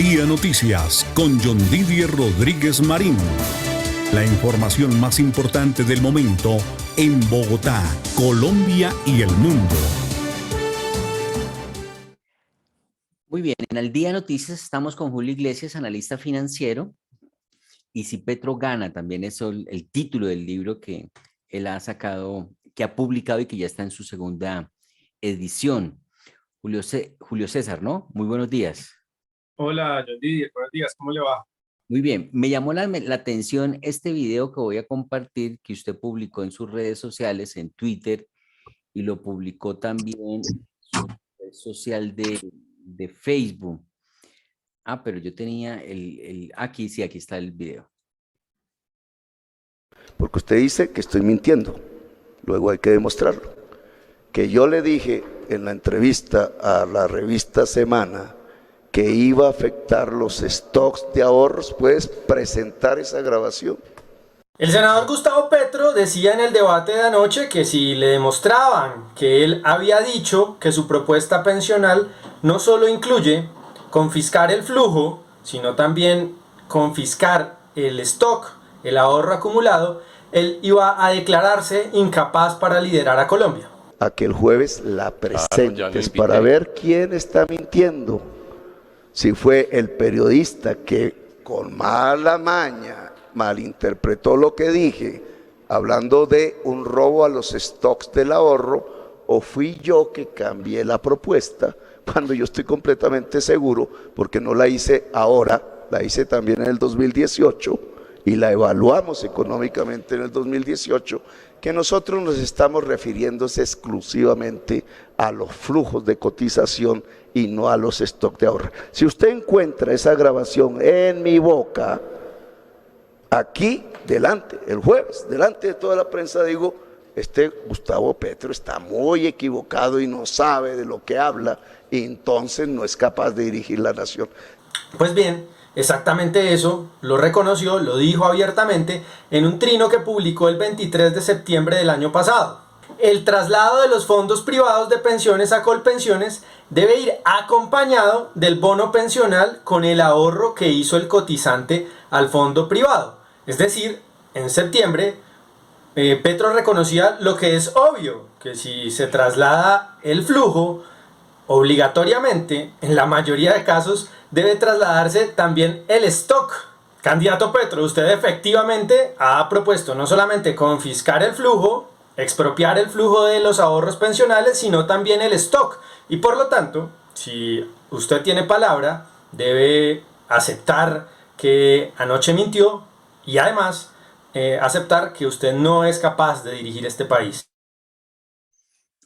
Día Noticias con John Didier Rodríguez Marín. La información más importante del momento en Bogotá, Colombia y el mundo. Muy bien, en el Día Noticias estamos con Julio Iglesias, analista financiero. Y si Petro gana, también es el título del libro que él ha sacado, que ha publicado y que ya está en su segunda edición. Julio César, ¿no? Muy buenos días. Hola, John Didier, buenos días, ¿cómo le va? Muy bien, me llamó la atención este video que voy a compartir que usted publicó en sus redes sociales, en Twitter, y lo publicó también en su red social de Facebook. Ah, pero yo tenía aquí sí, aquí está el video. Porque usted dice que estoy mintiendo, luego hay que demostrarlo. Que yo le dije en la entrevista a la revista Semana que iba a afectar los stocks de ahorros, puedes presentar esa grabación. El senador Gustavo Petro decía en el debate de anoche que si le demostraban que él había dicho que su propuesta pensional no solo incluye confiscar el flujo, sino también confiscar el stock, el ahorro acumulado, él iba a declararse incapaz para liderar a Colombia. A que el jueves la presentes para ver quién está mintiendo. Si fue el periodista que con mala maña malinterpretó lo que dije, hablando de un robo a los stocks del ahorro, o fui yo que cambié la propuesta, cuando yo estoy completamente seguro, porque no la hice ahora, la hice también en el 2018, y la evaluamos económicamente en el 2018, que nosotros nos estamos refiriéndose exclusivamente a los flujos de cotización y no a los stocks de ahorro. Si usted encuentra esa grabación en mi boca, aquí, delante, el jueves, delante de toda la prensa, digo, Gustavo Petro está muy equivocado y no sabe de lo que habla, y entonces no es capaz de dirigir la nación. Pues bien, exactamente eso lo reconoció, lo dijo abiertamente en un trino que publicó el 23 de septiembre del año pasado. El traslado de los fondos privados de pensiones a Colpensiones debe ir acompañado del bono pensional con el ahorro que hizo el cotizante al fondo privado. Es decir, en septiembre, Petro reconocía lo que es obvio, que si se traslada el flujo, obligatoriamente, en la mayoría de casos, debe trasladarse también el stock. Candidato Petro, usted efectivamente ha propuesto no solamente confiscar el flujo, expropiar el flujo de los ahorros pensionales, sino también el stock. Y por lo tanto, si usted tiene palabra, debe aceptar que anoche mintió y además aceptar que usted no es capaz de dirigir este país.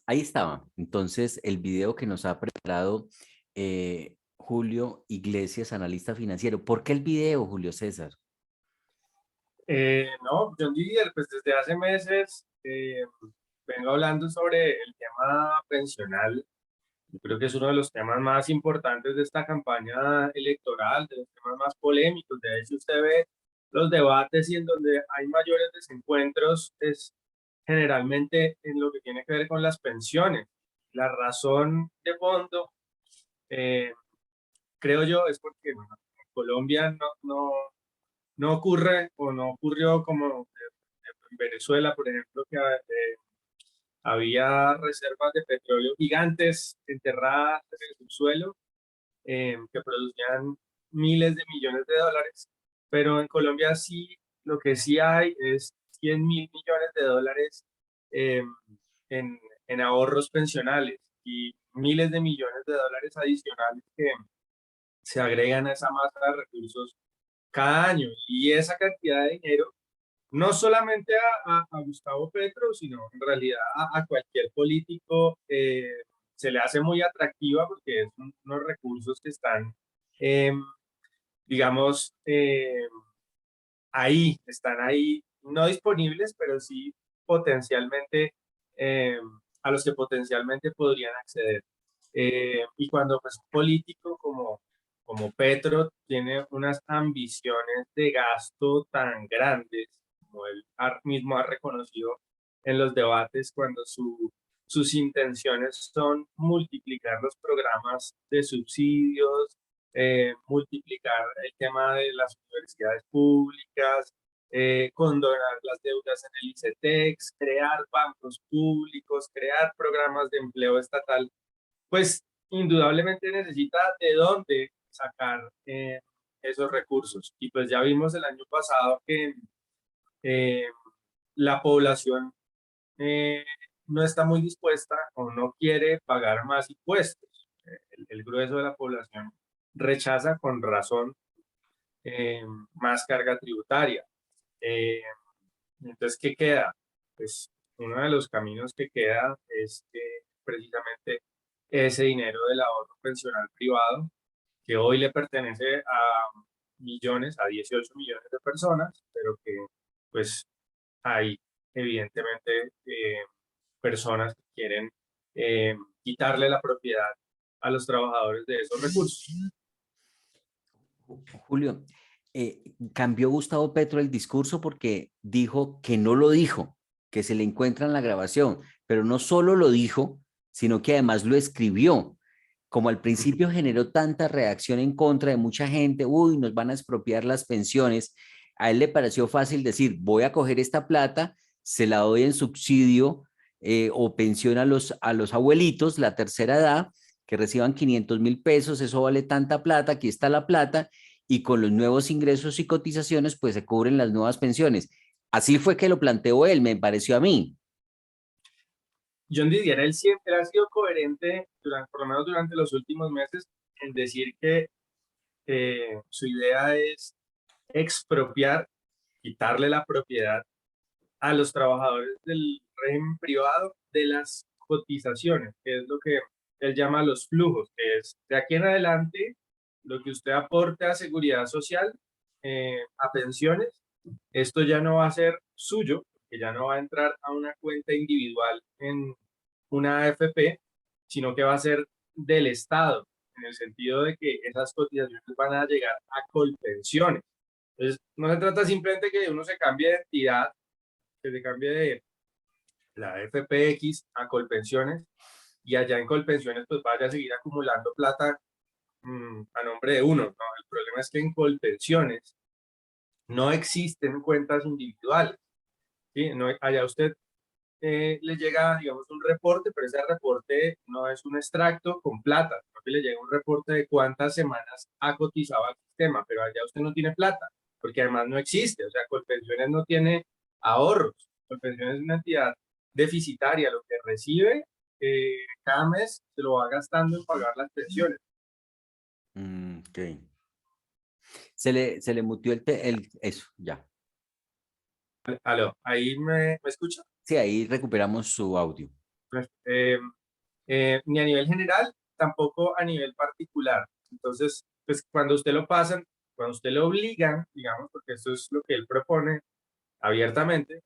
Ahí estaba. Entonces, el video que nos ha preparado Julio Iglesias, analista financiero. ¿Por qué el video, Julio César? No, John Didier, pues desde hace meses vengo hablando sobre el tema pensional. Yo creo que es uno de los temas más importantes de esta campaña electoral, de los temas más polémicos. De hecho, usted ve los debates y en donde hay mayores desencuentros es generalmente en lo que tiene que ver con las pensiones. La razón de fondo, creo yo, es porque bueno, en Colombia no ocurre o no ocurrió como en Venezuela, por ejemplo, que había reservas de petróleo gigantes enterradas en el subsuelo que producían miles de millones de dólares, pero en Colombia sí, lo que sí hay es 100.000 millones de dólares eh, en ahorros pensionales y miles de millones de dólares adicionales que se agregan a esa masa de recursos cada año. Y esa cantidad de dinero no solamente a Gustavo Petro, sino en realidad a cualquier político se le hace muy atractiva porque es unos recursos que están, digamos, están ahí, no disponibles, pero sí potencialmente, a los que potencialmente podrían acceder. Y cuando pues, un político como Petro tiene unas ambiciones de gasto tan grandes, como él mismo ha reconocido en los debates, cuando sus intenciones son multiplicar los programas de subsidios, multiplicar el tema de las universidades públicas, condonar las deudas en el ICETEX, crear bancos públicos, crear programas de empleo estatal, pues indudablemente necesita de dónde sacar esos recursos. Y pues ya vimos el año pasado que la población no está muy dispuesta o no quiere pagar más impuestos. El grueso de la población rechaza con razón más carga tributaria. Entonces, ¿qué queda? Pues uno de los caminos que queda es que precisamente ese dinero del ahorro pensional privado, que hoy le pertenece a millones, a 18 millones de personas, pero que pues hay evidentemente personas que quieren quitarle la propiedad a los trabajadores de esos recursos. Julio, cambió Gustavo Petro el discurso porque dijo que no lo dijo, que se le encuentra en la grabación, pero no solo lo dijo, sino que además lo escribió. Como al principio generó tanta reacción en contra de mucha gente, uy, nos van a expropiar las pensiones, a él le pareció fácil decir, voy a coger esta plata, se la doy en subsidio o pensión a los abuelitos, la tercera edad, que reciban 500,000 pesos, eso vale tanta plata, aquí está la plata, y con los nuevos ingresos y cotizaciones, pues se cubren las nuevas pensiones. Así fue que lo planteó él, me pareció a mí. John Didier, él siempre ha sido coherente, por lo menos durante los últimos meses, en decir que su idea es expropiar, quitarle la propiedad a los trabajadores del régimen privado de las cotizaciones, que es lo que él llama los flujos, que es de aquí en adelante lo que usted aporte a seguridad social, a pensiones, esto ya no va a ser suyo, que ya no va a entrar a una cuenta individual en una AFP, sino que va a ser del Estado, en el sentido de que esas cotizaciones van a llegar a Colpensiones. Entonces, no se trata simplemente que uno se cambie de entidad, que se cambie de la AFPX a Colpensiones, y allá en Colpensiones pues vaya a seguir acumulando plata a nombre de uno. No, el problema es que en Colpensiones no existen cuentas individuales, ¿sí? No, allá usted le llega, digamos, un reporte, pero ese reporte no es un extracto con plata, sino que le llega un reporte de cuántas semanas ha cotizado al sistema, pero allá usted no tiene plata, porque además no existe, o sea, Colpensiones no tiene ahorros, Colpensiones es una entidad deficitaria, lo que recibe cada mes se lo va gastando en pagar las pensiones. Ok. Se le mutió eso, ya. Aló, ¿ahí me escucha? Sí, ahí recuperamos su audio. Pues, ni a nivel general, tampoco a nivel particular. Entonces, pues cuando usted lo pasan, cuando usted lo obligan, digamos, porque eso es lo que él propone abiertamente,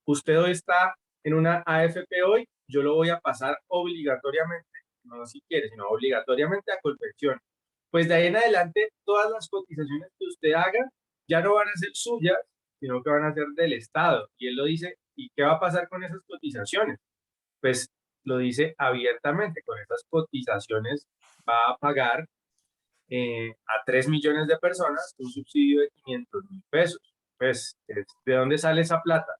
usted hoy está en una AFP hoy, yo lo voy a pasar obligatoriamente, no si quiere, sino obligatoriamente a Colpensiones. Pues de ahí en adelante, todas las cotizaciones que usted haga ya no van a ser suyas, sino que van a ser del Estado. Y él lo dice, ¿y qué va a pasar con esas cotizaciones? Pues lo dice abiertamente, con esas cotizaciones va a pagar a 3 millones de personas un subsidio de 500,000 pesos. Pues, ¿de dónde sale esa plata?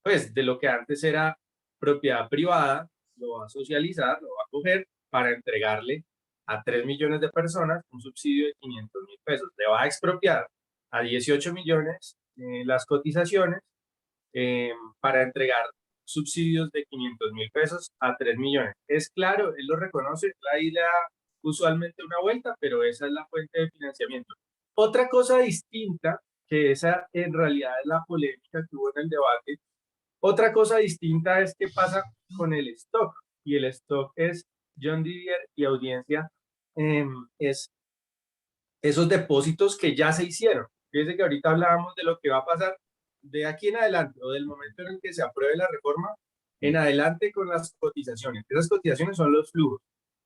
Pues de lo que antes era propiedad privada, lo va a socializar, lo va a coger para entregarle a 3 millones de personas un subsidio de 500,000 pesos. Le va a expropiar a 18 millones las cotizaciones para entregar subsidios de 500,000 pesos a 3 millones. Es claro, él lo reconoce, ahí le da usualmente una vuelta, pero esa es la fuente de financiamiento. Otra cosa distinta, que esa en realidad es la polémica que hubo en el debate, otra cosa distinta es qué pasa con el stock, y el stock es John Didier y audiencia, es esos depósitos que ya se hicieron. Fíjense que ahorita hablábamos de lo que va a pasar de aquí en adelante, o del momento en el que se apruebe la reforma, en adelante con las cotizaciones. Esas cotizaciones son los flujos.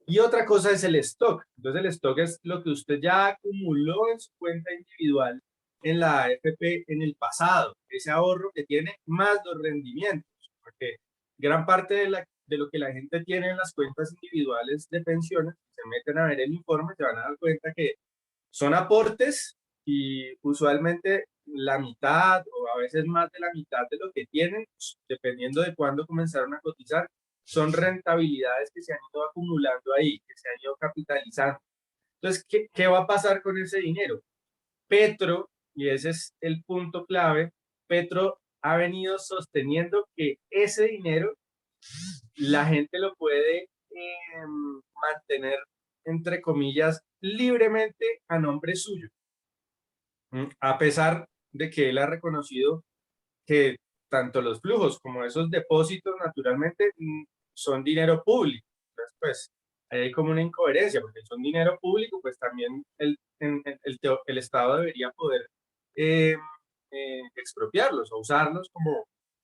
Y otra cosa es el stock. Entonces el stock es lo que usted ya acumuló en su cuenta individual en la AFP en el pasado, ese ahorro que tiene más los rendimientos, porque gran parte de lo que la gente tiene en las cuentas individuales de pensiones, se meten a ver el informe, se van a dar cuenta que son aportes y usualmente la mitad o a veces más de la mitad de lo que tienen, dependiendo de cuándo comenzaron a cotizar, son rentabilidades que se han ido acumulando ahí, que se han ido capitalizando. Entonces, ¿qué va a pasar con ese dinero? Petro, y ese es el punto clave, Petro ha venido sosteniendo que ese dinero la gente lo puede mantener, entre comillas, libremente a nombre suyo. A pesar de que él ha reconocido que tanto los flujos como esos depósitos naturalmente son dinero público. Entonces, pues, ahí hay como una incoherencia, porque son dinero público, pues también el Estado debería poder expropiarlos o usarlos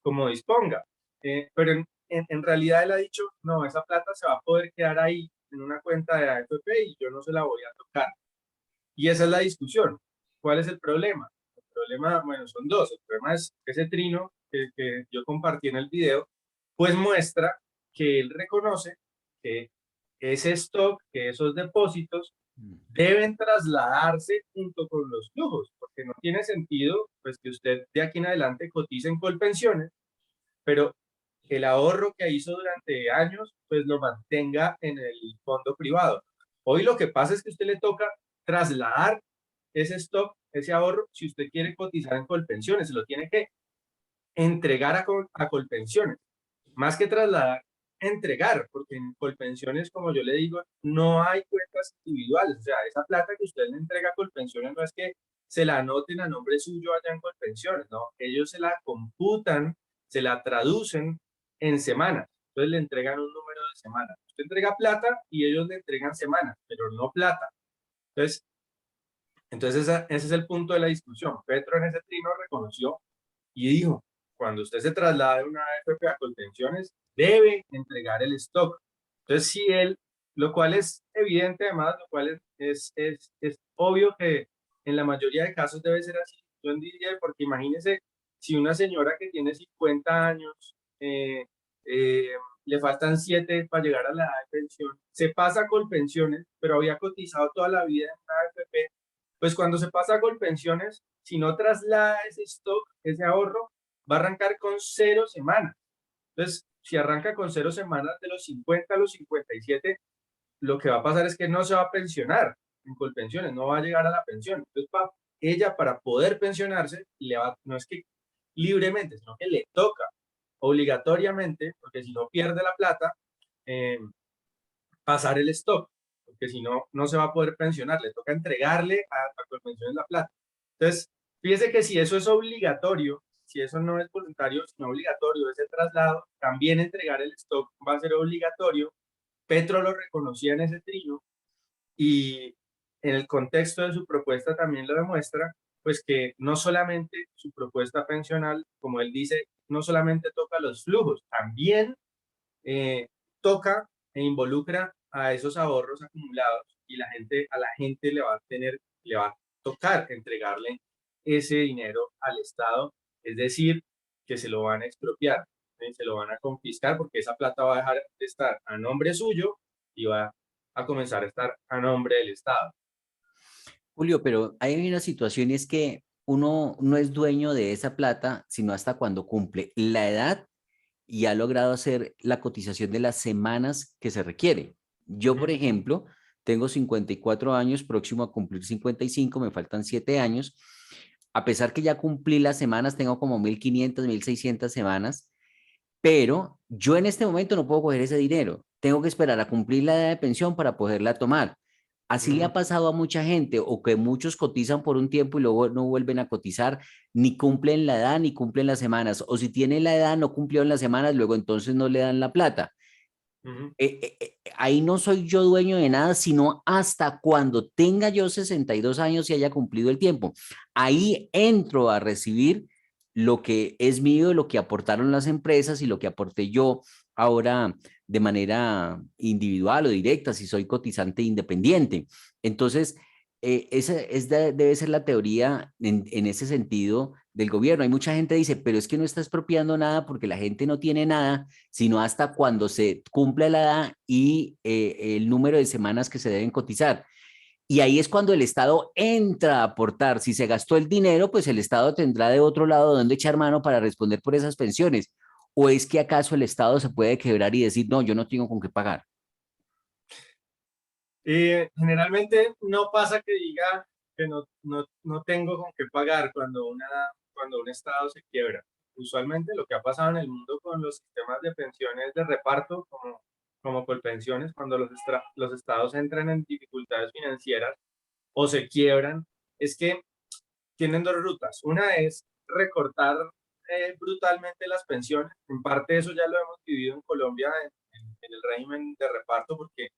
como disponga. Pero en realidad él ha dicho, no, esa plata se va a poder quedar ahí en una cuenta de AFP y yo no se la voy a tocar. Y esa es la discusión. ¿Cuál es el problema? El problema, bueno, son dos. El problema es ese trino que yo compartí en el video, pues muestra que él reconoce que ese stock, que esos depósitos deben trasladarse junto con los flujos, porque no tiene sentido pues que usted de aquí en adelante cotice en Colpensiones, pero el ahorro que hizo durante años pues lo mantenga en el fondo privado. Hoy lo que pasa es que a usted le toca trasladar ese stock, ese ahorro, si usted quiere cotizar en Colpensiones, se lo tiene que entregar a Colpensiones, más que trasladar, entregar, porque en Colpensiones, como yo le digo, no hay cuentas individuales, o sea, esa plata que usted le entrega a Colpensiones no es que se la anoten a nombre suyo allá en Colpensiones, no, ellos se la computan, se la traducen en semanas, entonces le entregan un número de semanas, usted entrega plata y ellos le entregan semanas, pero no plata. Entonces ese es el punto de la discusión. Petro en ese trino reconoció y dijo, cuando usted se traslade de una AFP a Colpensiones, debe entregar el stock. Entonces, si él, lo cual es evidente además, lo cual es obvio que en la mayoría de casos debe ser así. Yo diría, porque imagínese si una señora que tiene 50 años, le faltan 7 para llegar a la edad de pensión, se pasa a Colpensiones, pero había cotizado toda la vida en una AFP, pues cuando se pasa a Colpensiones, si no traslada ese stock, ese ahorro, va a arrancar con 0 semanas. Entonces, si arranca con 0 semanas de los 50 a los 57, lo que va a pasar es que no se va a pensionar en Colpensiones, no va a llegar a la pensión. Entonces, ella para poder pensionarse, no es que libremente, sino que le toca obligatoriamente, porque si no pierde la plata, pasar el stock, porque si no, no se va a poder pensionar, le toca entregarle a Colpensiones la plata. Entonces, fíjese que si eso es obligatorio, si eso no es voluntario, sino obligatorio, ese traslado, también entregar el stock va a ser obligatorio. Petro lo reconocía en ese trino y en el contexto de su propuesta también lo demuestra, pues que no solamente su propuesta pensional, como él dice, no solamente toca los flujos, también toca e involucra a esos ahorros acumulados y a la gente le va a tocar entregarle ese dinero al Estado, es decir, que se lo van a expropiar, se lo van a confiscar porque esa plata va a dejar de estar a nombre suyo y va a comenzar a estar a nombre del Estado. Julio, pero hay una situación y es que uno no es dueño de esa plata, sino hasta cuando cumple la edad y ha logrado hacer la cotización de las semanas que se requiere. Yo, por ejemplo, tengo 54 años, próximo a cumplir 55, me faltan 7 años. A pesar que ya cumplí las semanas, tengo como 1.500, 1.600 semanas, pero yo en este momento no puedo coger ese dinero. Tengo que esperar a cumplir la edad de pensión para poderla tomar. Así le ha pasado a mucha gente, o que muchos cotizan por un tiempo y luego no vuelven a cotizar, ni cumplen la edad, ni cumplen las semanas. O si tienen la edad, no cumplieron las semanas, luego entonces no le dan la plata. Ahí no soy yo dueño de nada, sino hasta cuando tenga yo 62 años y haya cumplido el tiempo. Ahí entro a recibir lo que es mío, lo que aportaron las empresas y lo que aporté yo ahora de manera individual o directa, si soy cotizante independiente. Entonces, debe ser la teoría en ese sentido del gobierno. Hay mucha gente que dice, pero es que no está expropiando nada porque la gente no tiene nada, sino hasta cuando se cumple la edad y el número de semanas que se deben cotizar. Y ahí es cuando el Estado entra a aportar. Si se gastó el dinero, pues el Estado tendrá de otro lado donde echar mano para responder por esas pensiones. ¿O es que acaso el Estado se puede quebrar y decir, no, yo no tengo con qué pagar? Generalmente no pasa que diga que no tengo con qué pagar cuando un estado se quiebra. Usualmente lo que ha pasado en el mundo con los sistemas de pensiones de reparto, como Colpensiones, cuando los estados entran en dificultades financieras o se quiebran, es que tienen dos rutas. Una es recortar brutalmente las pensiones. En parte eso ya lo hemos vivido en Colombia en el régimen de reparto, porque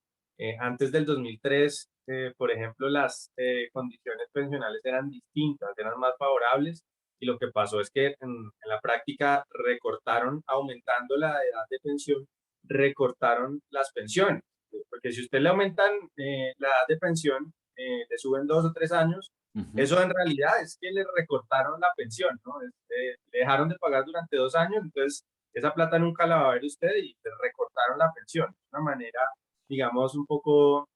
antes del 2003, por ejemplo, las condiciones pensionales eran distintas, eran más favorables, y lo que pasó es que en la práctica recortaron, aumentando la edad de pensión, recortaron las pensiones, porque si usted le aumentan la edad de pensión, le suben 2 o 3 años, eso en realidad es que le recortaron la pensión, ¿no? Le dejaron de pagar durante 2 años, entonces esa plata nunca la va a ver usted y le recortaron la pensión. Es una manera, digamos, un poco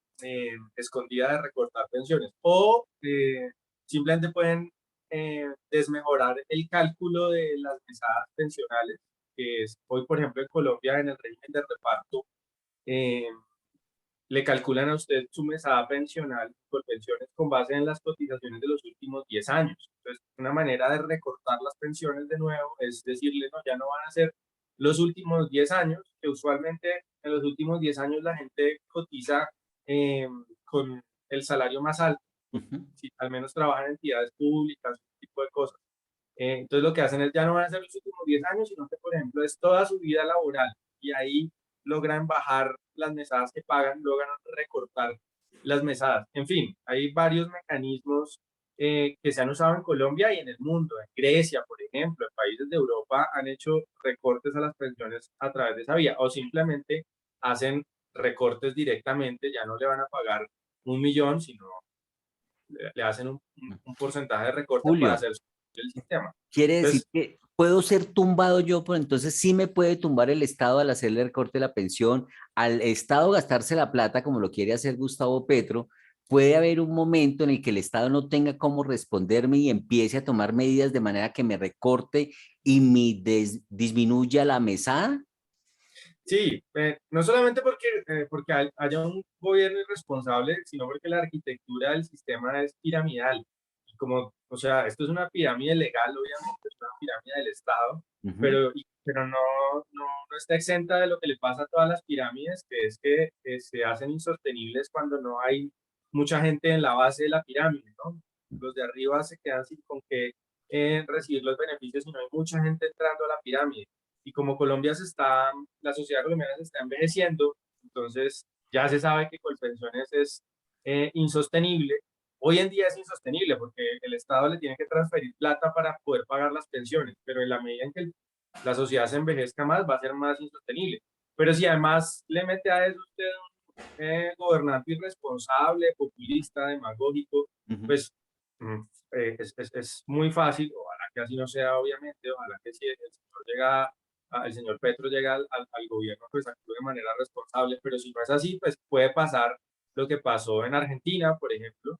escondida de recortar pensiones. O simplemente pueden desmejorar el cálculo de las mesadas pensionales, que es hoy, por ejemplo, en Colombia, en el régimen de reparto, le calculan a usted su mesada pensional por pensiones con base en las cotizaciones de los últimos 10 años. Entonces, una manera de recortar las pensiones de nuevo es decirle, no, ya no van a ser los últimos 10 años, que usualmente en los últimos 10 años la gente cotiza con el salario más alto, si al menos trabajan en entidades públicas, ese tipo de cosas. Entonces lo que hacen es ya no van a ser los últimos 10 años, sino que, por ejemplo, es toda su vida laboral, y ahí logran bajar las mesadas que pagan, logran recortar las mesadas. En fin, hay varios mecanismos que se han usado en Colombia y en el mundo. En Grecia, por ejemplo, en países de Europa han hecho recortes a las pensiones a través de esa vía, o simplemente hacen recortes directamente, ya no le van a pagar 1.000.000, sino le hacen un porcentaje de recorte para Julio, hacer el sistema. quiere decir Entonces, que puedo ser tumbado yo, pero entonces sí me puede tumbar el Estado al hacerle el recorte de la pensión, al Estado gastarse la plata como lo quiere hacer Gustavo Petro. Puede haber un momento en el que el Estado no tenga cómo responderme y empiece a tomar medidas de manera que me recorte y disminuya la mesada. sí, no solamente porque haya un gobierno irresponsable, sino porque la arquitectura del sistema es piramidal. Y como, o sea, esto es una pirámide legal, obviamente, es una pirámide del Estado, pero no está exenta de lo que le pasa a todas las pirámides, que es que se hacen insostenibles cuando no hay mucha gente en la base de la pirámide, ¿no? Los de arriba se quedan sin con qué recibir los beneficios y no hay mucha gente entrando a la pirámide. Y como la sociedad colombiana se está envejeciendo, entonces ya se sabe que Colpensiones es insostenible. Hoy en día es insostenible porque el Estado le tiene que transferir plata para poder pagar las pensiones, pero en la medida en que la sociedad se envejezca más, va a ser más insostenible. Pero si además le mete a eso usted un gobernante irresponsable, populista, demagógico, pues es muy fácil. Ojalá que así no sea, obviamente, ojalá que si el señor Petro llega al gobierno, pues actúe de manera responsable, pero si no es así, pues puede pasar lo que pasó en Argentina, por ejemplo,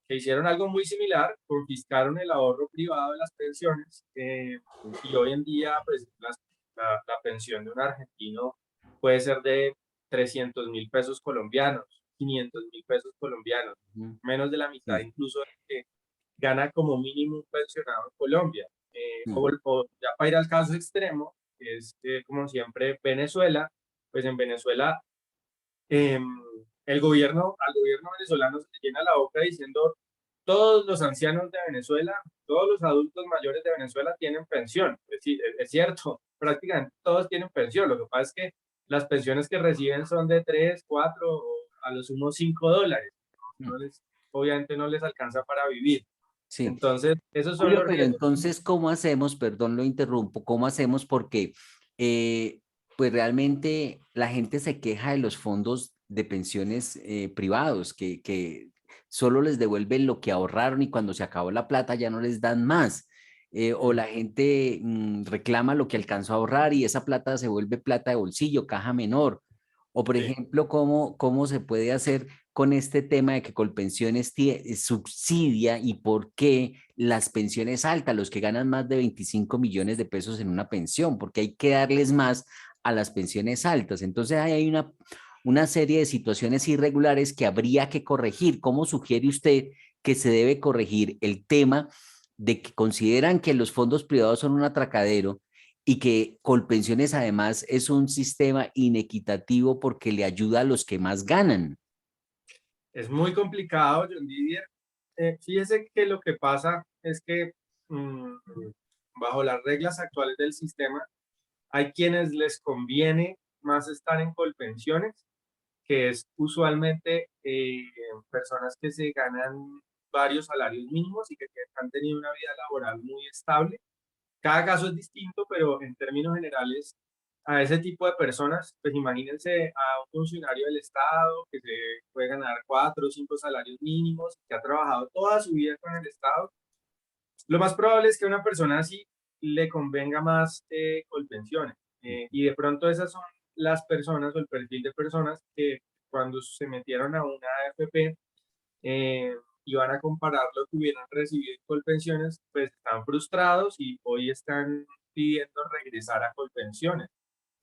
que hicieron algo muy similar, confiscaron el ahorro privado de las pensiones, y hoy en día, pues la pensión de un argentino puede ser de 300.000 pesos colombianos, 500.000 pesos colombianos, menos de la mitad incluso de que gana como mínimo un pensionado en Colombia. O ya para ir al caso extremo, que es como siempre Venezuela, pues en Venezuela al gobierno venezolano se le llena la boca diciendo todos los ancianos de Venezuela, todos los adultos mayores de Venezuela tienen pensión. Es cierto, prácticamente todos tienen pensión. Lo que pasa es que las pensiones que reciben son de 3, 4 o a lo sumo $5. Obviamente no les alcanza para vivir. Sí. Entonces, esos son Julio, los pero riesgos. entonces, ¿cómo hacemos? Perdón, lo interrumpo. ¿Cómo hacemos? Porque pues realmente la gente se queja de los fondos de pensiones privados, que solo les devuelven lo que ahorraron y cuando se acabó la plata ya no les dan más. O la gente reclama lo que alcanzó a ahorrar y esa plata se vuelve plata de bolsillo, caja menor. O, por Sí. ejemplo, cómo se puede hacer con este tema de que Colpensiones subsidia y por qué las pensiones altas, los que ganan más de 25 millones de pesos en una pensión, porque hay que darles más a las pensiones altas. Entonces ahí hay una serie de situaciones irregulares que habría que corregir. ¿Cómo sugiere usted que se debe corregir el tema de que consideran que los fondos privados son un atracadero y que Colpensiones además es un sistema inequitativo porque le ayuda a los que más ganan? Es muy complicado, John Didier. Fíjese que lo que pasa es que bajo las reglas actuales del sistema, hay quienes les conviene más estar en Colpensiones, que es usualmente personas que se ganan varios salarios mínimos y que han tenido una vida laboral muy estable. Cada caso es distinto, pero en términos generales, a ese tipo de personas, pues imagínense a un funcionario del Estado que se puede ganar 4 o 5 salarios mínimos, que ha trabajado toda su vida con el Estado. Lo más probable es que a una persona así le convenga más Colpensiones. Y de pronto esas son las personas o el perfil de personas que cuando se metieron a una AFP iban a comparar lo que hubieran recibido en Colpensiones, pues están frustrados y hoy están pidiendo regresar a Colpensiones,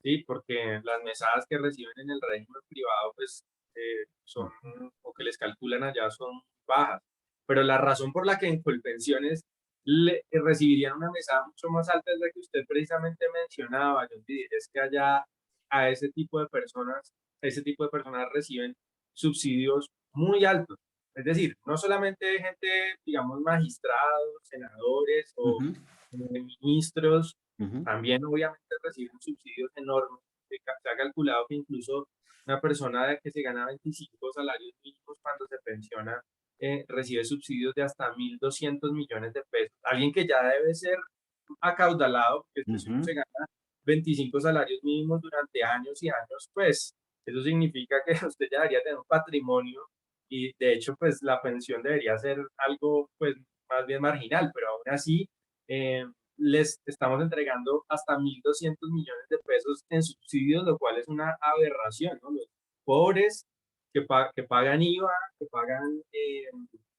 ¿sí? Porque las mesadas que reciben en el régimen privado, pues son, o que les calculan allá son bajas. Pero la razón por la que en Colpensiones recibirían una mesada mucho más alta es la que usted precisamente mencionaba, John Didier, es que allá a ese tipo de personas reciben subsidios muy altos. Es decir, no solamente gente, digamos, magistrados, senadores o ministros, también obviamente reciben subsidios enormes. Se ha calculado que incluso una persona que se gana 25 salarios mínimos cuando se pensiona recibe subsidios de hasta 1.200 millones de pesos. Alguien que ya debe ser acaudalado, porque si uno se gana 25 salarios mínimos durante años y años, pues eso significa que usted ya debería tener un patrimonio y de hecho pues la pensión debería ser algo pues más bien marginal, pero aún así les estamos entregando hasta 1.200 millones de pesos en subsidios, lo cual es una aberración, ¿no? Los pobres que pagan IVA, que pagan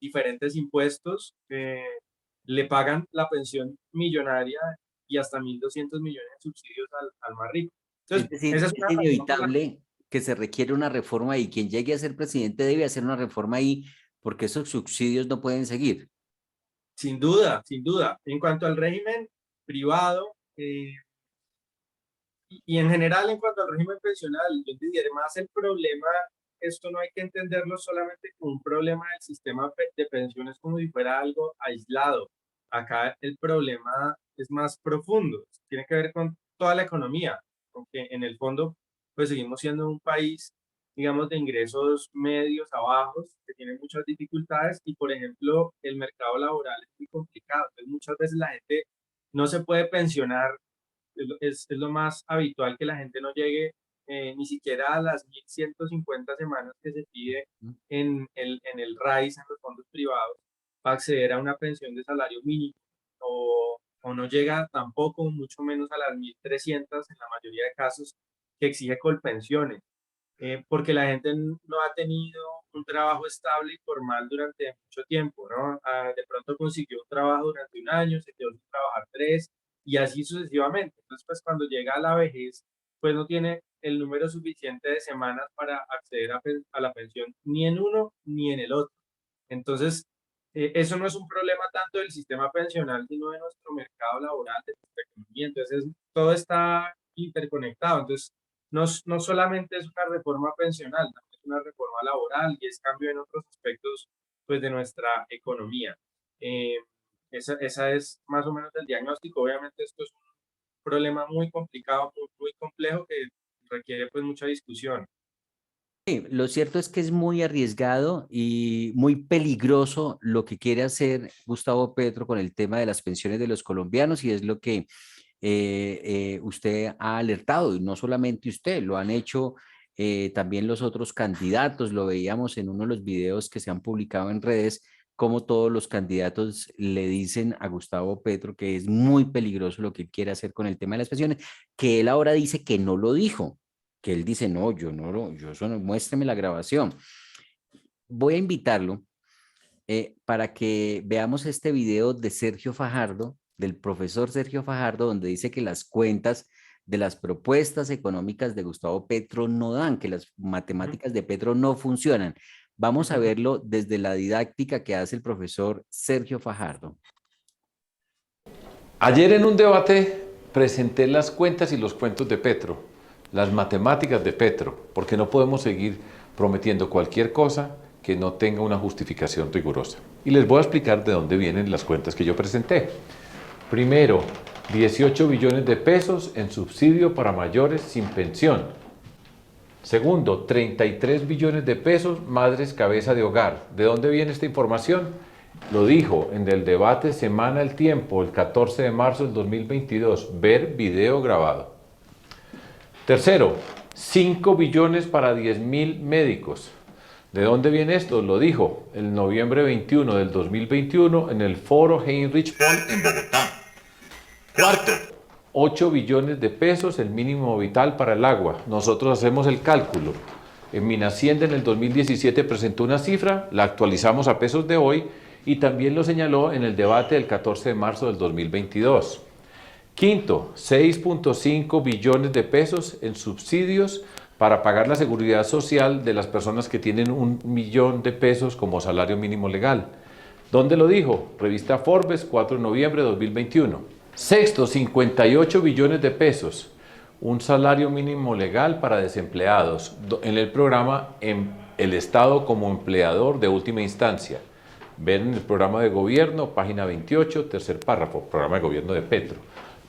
diferentes impuestos, le pagan la pensión millonaria y hasta 1.200 millones de subsidios al más rico. Entonces, Es decir, esa es es una razón por la inevitable que se requiere una reforma y quien llegue a ser presidente debe hacer una reforma ahí porque esos subsidios no pueden seguir. Sin duda, sin duda. En cuanto al régimen privado y en general en cuanto al régimen pensional, yo diría más el problema, esto no hay que entenderlo solamente como un problema del sistema de pensiones como si fuera algo aislado. Acá el problema es más profundo, tiene que ver con toda la economía, porque en el fondo pues seguimos siendo un país, digamos, de ingresos medios a bajos, que tiene muchas dificultades y, por ejemplo, el mercado laboral es muy complicado. Entonces, muchas veces la gente no se puede pensionar, es lo más habitual que la gente no llegue ni siquiera a las 1.150 semanas que se pide en el RAIS, en los fondos privados, para acceder a una pensión de salario mínimo, o no llega tampoco, mucho menos a las 1.300 en la mayoría de casos que exige Colpensiones, porque la gente no ha tenido un trabajo estable y formal durante mucho tiempo, ¿no? De pronto consiguió un trabajo durante un año, se quedó sin trabajar 3 y así sucesivamente. Entonces, pues cuando llega a la vejez, pues no tiene el número suficiente de semanas para acceder a la pensión ni en uno ni en el otro. Entonces, eso no es un problema tanto del sistema pensional, sino de nuestro mercado laboral, de nuestra economía. Entonces, todo está interconectado. Entonces, no solamente es una reforma pensional, también es una reforma laboral y es cambio en otros aspectos pues, de nuestra economía. Esa es más o menos el diagnóstico. Obviamente esto es un problema muy complicado, muy complejo que requiere pues mucha discusión. Sí, lo cierto es que es muy arriesgado y muy peligroso lo que quiere hacer Gustavo Petro con el tema de las pensiones de los colombianos y es lo que usted ha alertado, y no solamente usted, lo han hecho también los otros candidatos, lo veíamos en uno de los videos que se han publicado en redes, como todos los candidatos le dicen a Gustavo Petro que es muy peligroso lo que él quiere hacer con el tema de las pensiones, que él ahora dice que no lo dijo, que él dice, no, yo no lo, yo eso no, muéstreme la grabación. Voy a invitarlo para que veamos este video de Sergio Fajardo, del profesor Sergio Fajardo, donde dice que las cuentas de las propuestas económicas de Gustavo Petro no dan, que las matemáticas de Petro no funcionan. Vamos a verlo desde la didáctica que hace el profesor Sergio Fajardo. Ayer en un debate presenté las cuentas y los cuentos de Petro, las matemáticas de Petro, porque no podemos seguir prometiendo cualquier cosa que no tenga una justificación rigurosa. Y les voy a explicar de dónde vienen las cuentas que yo presenté. Primero, 18 billones de pesos en subsidio para mayores sin pensión. Segundo, 33 billones de pesos madres cabeza de hogar. ¿De dónde viene esta información? Lo dijo en el debate Semana El Tiempo, el 14 de marzo del 2022. Ver video grabado. Tercero, 5 billones para 10.000 médicos. ¿De dónde viene esto? Lo dijo el noviembre 21 del 2021 en el foro Heinrich Böll en Bogotá. Cuarto, 8 billones de pesos el mínimo vital para el agua. Nosotros hacemos el cálculo. En Minhacienda en el 2017 presentó una cifra, la actualizamos a pesos de hoy y también lo señaló en el debate del 14 de marzo del 2022. Quinto, 6.5 billones de pesos en subsidios para pagar la seguridad social de las personas que tienen 1 millón de pesos como salario mínimo legal. ¿Dónde lo dijo? Revista Forbes, 4 de noviembre de 2021. Sexto, 58 billones de pesos, un salario mínimo legal para desempleados en el programa El Estado como empleador de última instancia. Ver en el programa de gobierno, página 28, tercer párrafo, programa de gobierno de Petro.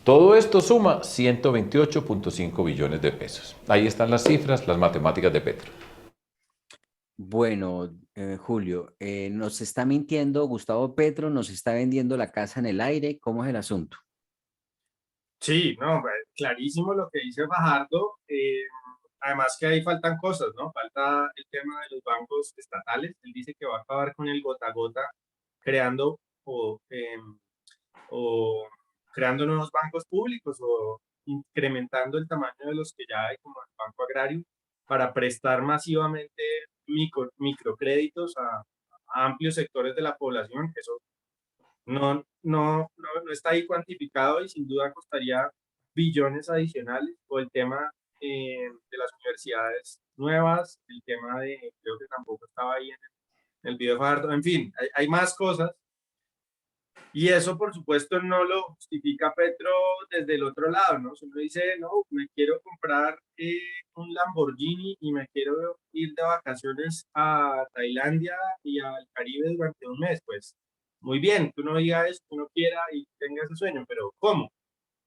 Todo esto suma 128.5 billones de pesos. Ahí están las cifras, las matemáticas de Petro. Bueno, Julio, nos está mintiendo Gustavo Petro, nos está vendiendo la casa en el aire. ¿Cómo es el asunto? Sí, no, pues, clarísimo lo que dice Fajardo. Además que ahí faltan cosas, ¿no? Falta el tema de los bancos estatales. Él dice que va a acabar con el gota a gota, creando o creando nuevos bancos públicos o incrementando el tamaño de los que ya hay, como el Banco Agrario, para prestar masivamente microcréditos a amplios sectores de la población. Eso no está ahí cuantificado y sin duda costaría billones adicionales. O el tema de las universidades nuevas, el tema de, creo que tampoco estaba ahí en el video de Fajardo, en fin, hay más cosas. Y eso, por supuesto, no lo justifica Petro desde el otro lado, ¿no? Si uno dice, no, me quiero comprar un Lamborghini y me quiero ir de vacaciones a Tailandia y al Caribe durante un mes, pues muy bien, que uno diga eso, que uno quiera y tenga ese sueño, pero ¿cómo?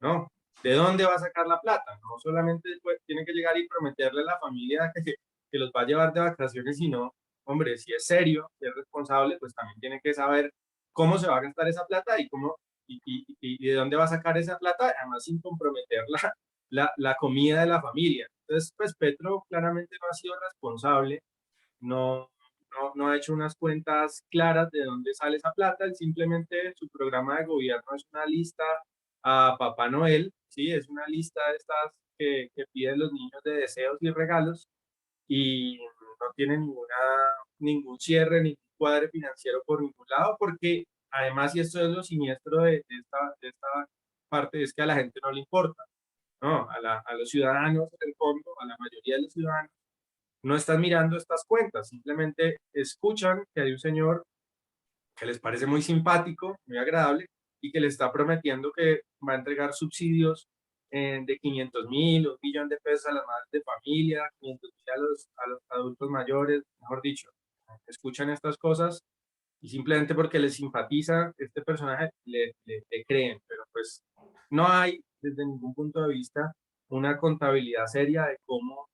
¿No? ¿De dónde va a sacar la plata? No solamente pues, tiene que llegar y prometerle a la familia que los va a llevar de vacaciones, sino, hombre, si es serio, si es responsable, pues también tiene que saber cómo se va a gastar esa plata y cómo y de dónde va a sacar esa plata, además sin comprometer la comida de la familia. Entonces, pues Petro claramente no ha sido responsable, no ha hecho unas cuentas claras de dónde sale esa plata, él simplemente su programa de gobierno es una lista a Papá Noel, ¿sí? Es una lista de estas que piden los niños de deseos y regalos y no tiene ningún cierre, ningún cuadre financiero por ningún lado, porque además, y esto es lo siniestro de esta parte, es que a la gente no le importa, ¿no? A los ciudadanos, en el fondo, a la mayoría de los ciudadanos, no están mirando estas cuentas, simplemente escuchan que hay un señor que les parece muy simpático, muy agradable, y que les está prometiendo que va a entregar subsidios de 500.000 o 1.000.000 de pesos a las madres de familia, 500.000 a los adultos mayores, mejor dicho. Escuchan estas cosas y simplemente porque les simpatiza este personaje le creen, pero pues no hay desde ningún punto de vista una contabilidad seria de cómo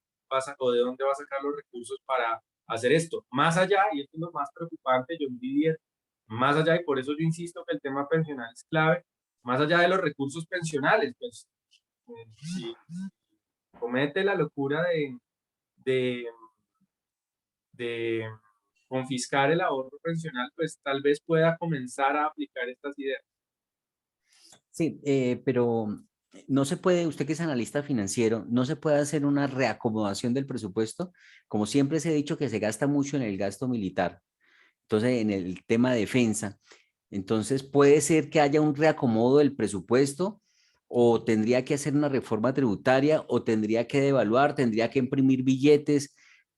o de dónde va a sacar los recursos para hacer esto. Más allá, y esto es lo más preocupante, John Didier, más allá, y por eso yo insisto que el tema pensional es clave, más allá de los recursos pensionales, pues si comete la locura de de, de confiscar el ahorro pensional, pues tal vez pueda comenzar a aplicar estas ideas. Sí, pero no se puede, usted que es analista financiero, no se puede hacer una reacomodación del presupuesto. Como siempre se ha dicho que se gasta mucho en el gasto militar, entonces en el tema de defensa. Entonces puede ser que haya un reacomodo del presupuesto o tendría que hacer una reforma tributaria o tendría que devaluar, tendría que imprimir billetes.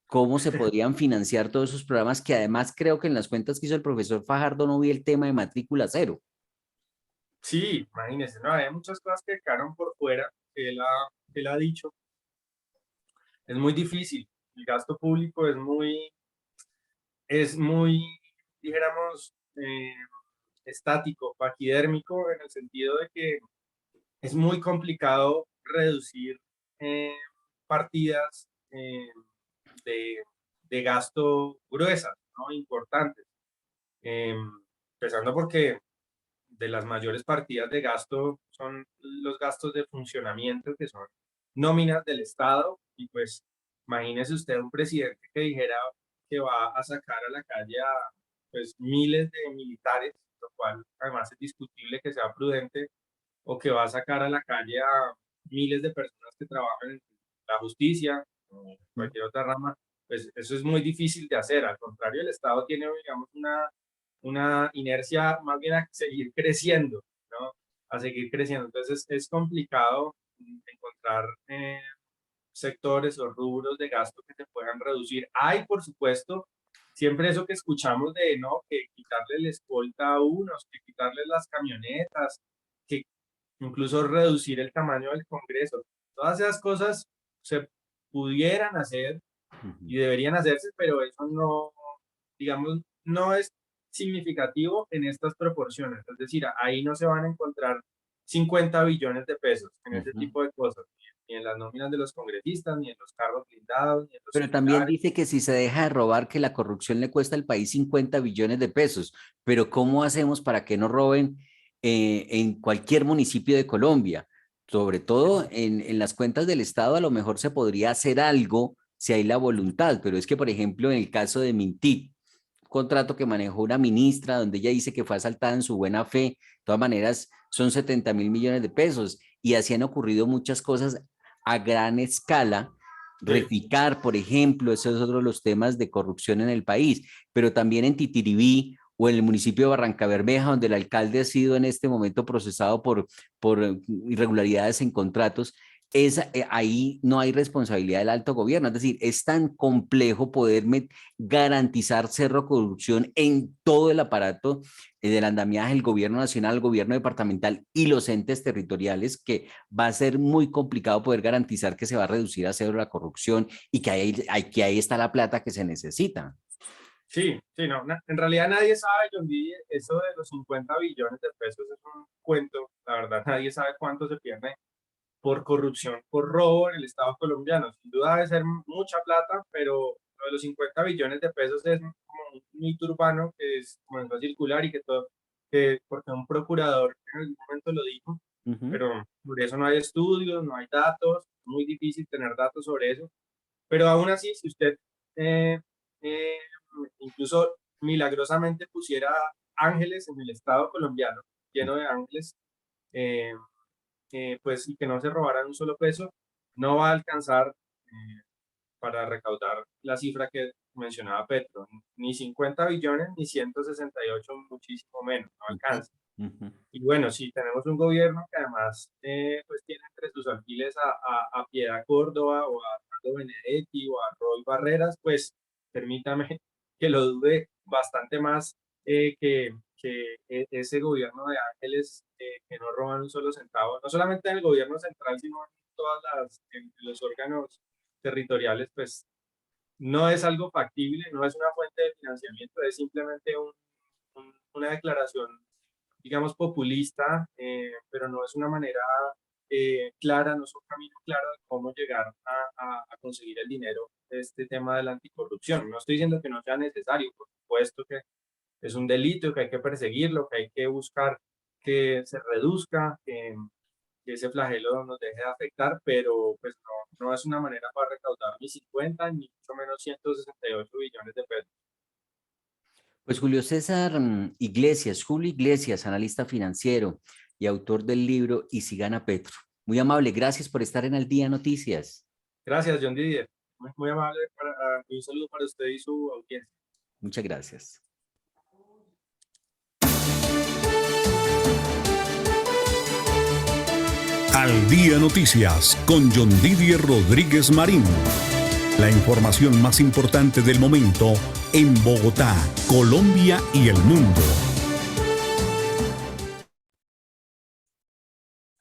¿Cómo se podrían financiar todos esos programas que además creo que en las cuentas que hizo el profesor Fajardo no vi el tema de matrícula cero? Sí, imagínense, no, hay muchas cosas que quedaron por fuera que él ha dicho. Es muy difícil, el gasto público es muy, dijéramos, estático, paquidérmico, en el sentido de que es muy complicado reducir eh, partidas de, de gasto gruesas, ¿no? Importantes. Eh, Empezando porque de las mayores partidas de gasto son los gastos de funcionamiento, que son nóminas del Estado, y pues imagínese usted un presidente que dijera que va a sacar a la calle a pues miles de militares, lo cual además es discutible que sea prudente, o que va a sacar a la calle a miles de personas que trabajan en la justicia o en cualquier otra rama. Pues eso es muy difícil de hacer. Al contrario, el Estado tiene, digamos, una inercia más bien a seguir creciendo, ¿no? A seguir creciendo. Entonces es complicado encontrar sectores o rubros de gasto que se puedan reducir. Hay, por supuesto, siempre eso que escuchamos de, ¿no? Que quitarle la escolta a unos, que quitarle las camionetas, que incluso reducir el tamaño del Congreso. Todas esas cosas se pudieran hacer y deberían hacerse, pero eso no, digamos, no es significativo en estas proporciones. Es decir, ahí no se van a encontrar 50 billones de pesos en ese tipo de cosas, ni en las nóminas de los congresistas, ni en los carros blindados, ni en los Pero también celulares. dice que si se deja de robar, que la corrupción le cuesta al país 50 billones de pesos. Pero ¿cómo hacemos para que no roben en cualquier municipio de Colombia? Sobre todo en las cuentas del Estado, a lo mejor se podría hacer algo si hay la voluntad. Pero es que, por ejemplo, en el caso de Mintic, un contrato que manejó una ministra, donde ella dice que fue asaltada en su buena fe, de todas maneras, son 70.000 millones de pesos. Y así han ocurrido muchas cosas a gran escala. Sí, Reficar, por ejemplo, esos son otro de los temas de corrupción en el país, pero también en Titiribí o en el municipio de Barranca Bermeja, donde el alcalde ha sido en este momento procesado por irregularidades en contratos, ahí no hay responsabilidad del alto gobierno. Es decir, es tan complejo poder garantizar cero corrupción en todo el aparato del andamiaje del gobierno nacional, el gobierno departamental y los entes territoriales, que va a ser muy complicado poder garantizar que se va a reducir a cero la corrupción y que ahí está la plata que se necesita. sí, sí, no, en realidad nadie sabe, John Didi, eso de los 50 billones de pesos es un cuento, la verdad, nadie sabe cuánto se pierde por corrupción, por robo en el Estado colombiano. Sin duda debe ser mucha plata, pero lo de los 50 billones de pesos es como un mito urbano que comenzó a circular y que todo, porque un procurador en algún momento lo dijo, pero por eso no hay estudios, no hay datos, es muy difícil tener datos sobre eso. Pero aún así, si usted eh, eh, incluso milagrosamente pusiera ángeles en el Estado colombiano, lleno de ángeles, eh, pues y que no se robaran un solo peso, no va a alcanzar para recaudar la cifra que mencionaba Petro, ni 50 billones ni 168, muchísimo menos, no alcanza. Y bueno, si tenemos un gobierno que además pues tiene entre sus alfiles a Piedad Córdoba o a Armando Benedetti o a Roy Barreras, pues permítame que lo dude bastante más ese gobierno de ángeles que no roban un solo centavo, no solamente en el gobierno central, sino en los órganos territoriales, pues no es algo factible, no es una fuente de financiamiento, es simplemente una declaración, digamos, populista, pero no es una manera clara, no es un camino claro de cómo llegar a conseguir el dinero de este tema de la anticorrupción. No estoy diciendo que no sea necesario, por supuesto que es un delito, que hay que perseguirlo, que hay que buscar que se reduzca, ese flagelo nos deje de afectar, pero pues no es una manera para recaudar ni 50 ni mucho menos 168 billones de pesos. Pues Julio César Iglesias, Julio Iglesias, analista financiero y autor del libro Y si gana Petro. Muy amable, gracias por estar en Al Día Noticias. Gracias, John Didier. Muy amable y un saludo para usted y su audiencia. Muchas gracias. Al Día Noticias con John Didier Rodríguez Marín. La información más importante del momento en Bogotá, Colombia y el mundo.